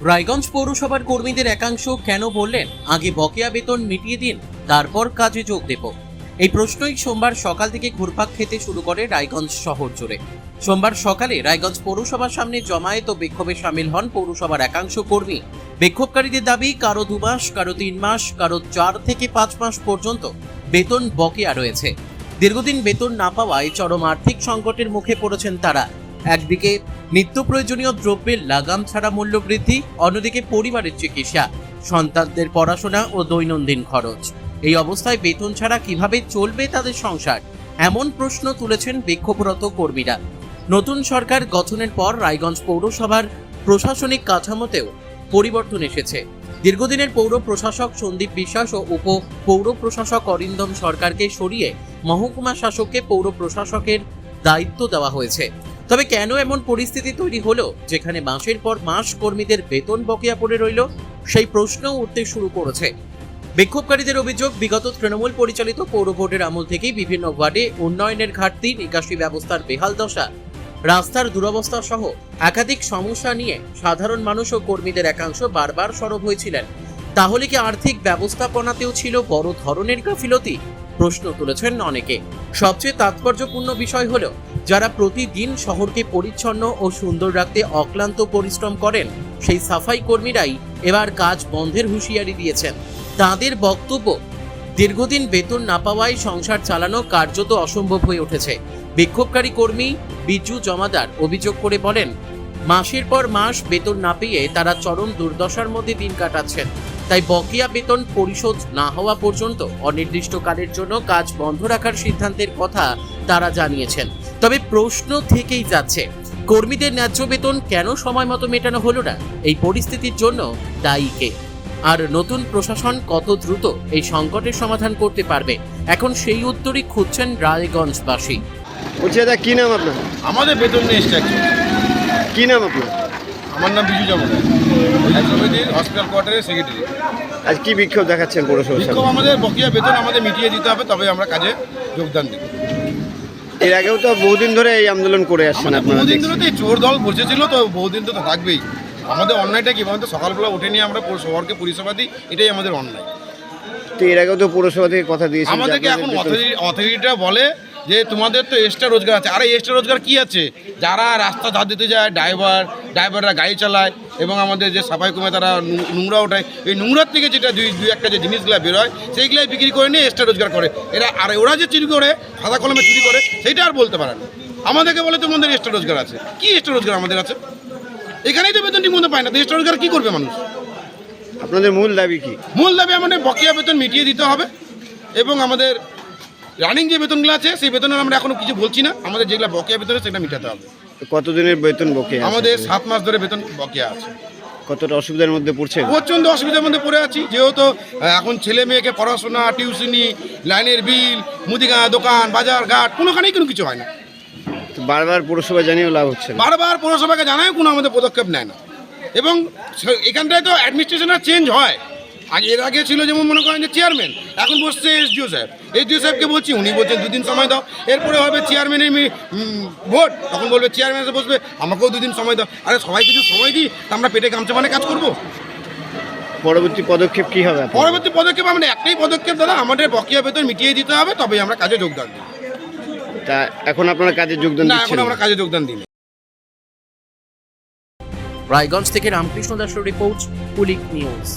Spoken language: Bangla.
রায়গঞ্জ পৌরসভার কর্মীদের একাংশ কেন বললেন আগে বকেয়া বেতন মিটিয়ে দিন তারপর কাজে যোগ দেব। এই প্রশ্নই সোমবার সকাল থেকে ঘুরপাক খেতে শুরু করে রায়গঞ্জ শহর জুড়ে। সোমবার সকালে রায়গঞ্জ পৌরসভার সামনে জমায়েত ও বিক্ষোভে সামিল হন পৌরসভার একাংশ কর্মী। বিক্ষোভকারীদের দাবি কারো 2 মাস, কারো 3 মাস, কারো 4 থেকে 5 মাস পর্যন্ত বেতন বকেয়া রয়েছে। দীর্ঘদিন বেতন না পাওয়ায় চরম আর্থিক সংকটের মুখে পড়েছেন তারা। একদিকে নিত্য প্রয়োজনীয় দ্রব্যের লাগাম ছাড়া মূল্য বৃদ্ধি, অন্যদিকে পরিবারের চিকিৎসা, সন্তানদের পড়াশোনা ও দৈনন্দিন খরচ। এই অবস্থায় বেতন ছাড়া কিভাবে চলবে তাদের সংসার, এমন প্রশ্ন তুলেছেন বিক্ষোভরত কর্মীরা। নতুন সরকার গঠনের পর রায়গঞ্জ পৌরসভার প্রশাসনিক কাঠামোতেও পরিবর্তন এসেছে। দীর্ঘদিনের পৌর প্রশাসক সন্দীপ বিশ্বাস ও উপ পৌর প্রশাসক অরিন্দম সরকারকে সরিয়ে মহকুমা শাসককে পৌর প্রশাসকের দায়িত্ব দেওয়া হয়েছে। তবে কেন এমন পরিস্থিতি তৈরি হলো যেখানে মাসের পর মাস কর্মীদের বেতন বকেয়া পড়ে রইল, সেই প্রশ্ন উঠতে শুরু করেছে। বিক্ষোভকারীদের অভিযোগ, বিগত তৃণমূল পরিচালিত পৌর বোর্ডের আমল থেকেই বিভিন্ন ওয়ার্ডে উন্নয়নের ঘাটতি, নিকাশি ব্যবস্থার বেহাল দশা, রাস্তার দুরবস্থা সহ একাধিক সমস্যা নিয়ে সাধারণ মানুষ ও কর্মীদের একাংশ বারবার সরব হয়েছিলেন। তাহলে কি আর্থিক ব্যবস্থাপনাতেও ছিল বড় ধরনের গাফিলতি? প্রশ্ন তুলেছেন অনেকে। সবচেয়ে তাৎপর্যপূর্ণ বিষয় হলো, যারা প্রতিদিন শহরকে পরিচ্ছন্ন ও সুন্দর রাখতে অক্লান্ত পরিশ্রম করেন, সেই সাফাই কর্মীরাই এবার কাজ বন্ধের হুঁশিয়ারি দিয়েছেন। তাদের বক্তব্য, দীর্ঘদিন বেতন না পাওয়ায় সংসার চালানো কার্যত অসম্ভব হয়ে উঠেছে। বিক্ষোভকারী কর্মী বিজু জমাদার অভিযোগ করে বলেন, মাসের পর মাস বেতন না পেয়ে তারা চরম দুর্দশার মধ্যে দিন কাটাচ্ছেন। তাই বকেয়া বেতন পরিশোধ না হওয়া পর্যন্ত অনির্দিষ্টকালের জন্য কাজ বন্ধ রাখার সিদ্ধান্তের কথা তারা জানিয়েছেন। তবে প্রশ্ন থেকেই যাচ্ছে, কর্মীদের ন্যায্য বেতন কেন সময় মতো মেটানো হলো না? এই পরিস্থিতির জন্য দায়ী কে? আর নতুন প্রশাসন কত দ্রুত এই সংকটের সমাধান করতে পারবে? এখন সেই উত্তরই খুঁজছেন রায়গঞ্জবাসী। বলছি দাদা, কি নাম আপনার? আমাদের বেতন নিয়ে এসছে। কি নাম আপনার? আমার নাম বিজু জমাদার, সমিতির হসপিটাল কোয়ার্টারের সেক্রেটারি। আজ কি বিক্ষোভ দেখাচ্ছেন পৌরসভার বিক্ষোভ, সামনে? আমাদের বকেয়া বেতন আমাদের মিটিয়ে দিতে হবে, তবে আমরা কাজে যোগদান দিব। এর আগেও তো বহুদিন ধরে এই আন্দোলন করে আসছেন আপনারা। বহুদিন ধরে তো এই চোর দল বসেছিল, তো বহুদিন তো থাকবেই। আমাদের অন্যায়টা কি বলতো, সকালবেলা উঠে নিয়ে আমরা শহরকে পরিষেবা দিই, এটাই আমাদের অন্যায়। তো এর আগেও তো পৌরসভা থেকে কথা দিয়েছেন। আমাদেরকে এখন অথরিটিটা বলে যে তোমাদের তো এক্সট্রা রোজগার আছে। আরে এক্সট্রা রোজগার কি আছে? যারা রাস্তা ধার দিতে যায়, ড্রাইভাররা গাড়ি চালায়, এবং আমাদের যে সাফাই কর্মী তারা নোংরা ওঠায়, এই নোংরার থেকে যেটা দুই একটা যে জিনিসগুলো বেরোয় সেইগুলাই বিক্রি করে নিয়ে এক্সট্রা রোজগার করে এরা। আর ওরা যে চুরি করে, খাতা কলমে চুরি করে, সেইটা আর বলতে পারে না। আমাদেরকে বলে তোমাদের এক্সট্রা রোজগার আছে। কি এক্সট্রা রোজগার আমাদের আছে? এখানেই তো বেতন ঠিক মতো পায় না, তো এক্সট্রা রোজগার কী করবে মানুষ? আপনাদের মূল দাবি কি? মূল দাবি আমাদের বকেয়া বেতন মিটিয়ে দিতে হবে, এবং আমাদের রানিং যে বেতনগুলো আছে সেই বেতনের আমরা এখনো কিছু বলছি না। আমাদের যেগুলো বকেয়া বেতন সেটা মেটাতে হবে। কতদিনের বেতন বকেয়া? আমাদের 7 মাস ধরে বেতন বকেয়া আছে। কতটা অসুবিধার মধ্যে পড়ছে? প্রচণ্ড অসুবিধার মধ্যে পড়ে আছি, যেহেতু এখন ছেলে মেয়েকে পড়াশোনা, টিউশনি, লাইনের বিল, মুদিখানা দোকান, বাজার ঘাট, কোনোখানেই কোনো কিছু হয় না। তো বারবার পৌরসভা জানিয়েও লাভ হচ্ছে না। বারবার পৌরসভাকে জানায়, কোনো আমাদের পদক্ষেপ নেয় না। এবং এখানটায় তো অ্যাডমিনিস্ট্রেশনের চেঞ্জ হয়। এর আগে ছিল যেমন মনে করেন যে চেয়ারম্যান, এখন বসছে এসডিও সাহেব। এসডিও সাহেবকে বলছি, উনি বলছেন 2 দিন সময় দাও। এরপরে হবে চেয়ারম্যানের ভোট, তখন বলবে চেয়ারম্যান এসে বসবে, আমাকেও 2 দিন সময় দাও। আরে সবাই কিছু সময় দিই, আমরা পেটে গামছা মানে কাজ করবো। পরবর্তী পদক্ষেপ কি হবে? পরবর্তী পদক্ষেপ আমাদের একটাই পদক্ষেপ, দাদা, আমাদের বকেয়া বেতন মিটিয়ে দিতে হবে, তবে আমরা কাজে যোগদান দিই। তা এখন আপনারা কাজে যোগদান না, দিচ্ছেন এখন আমরা কাজে যোগদান দিই। রায়গঞ্জ থেকে রামকৃষ্ণ দাসের রিপোর্ট, কুলিক নিউজ।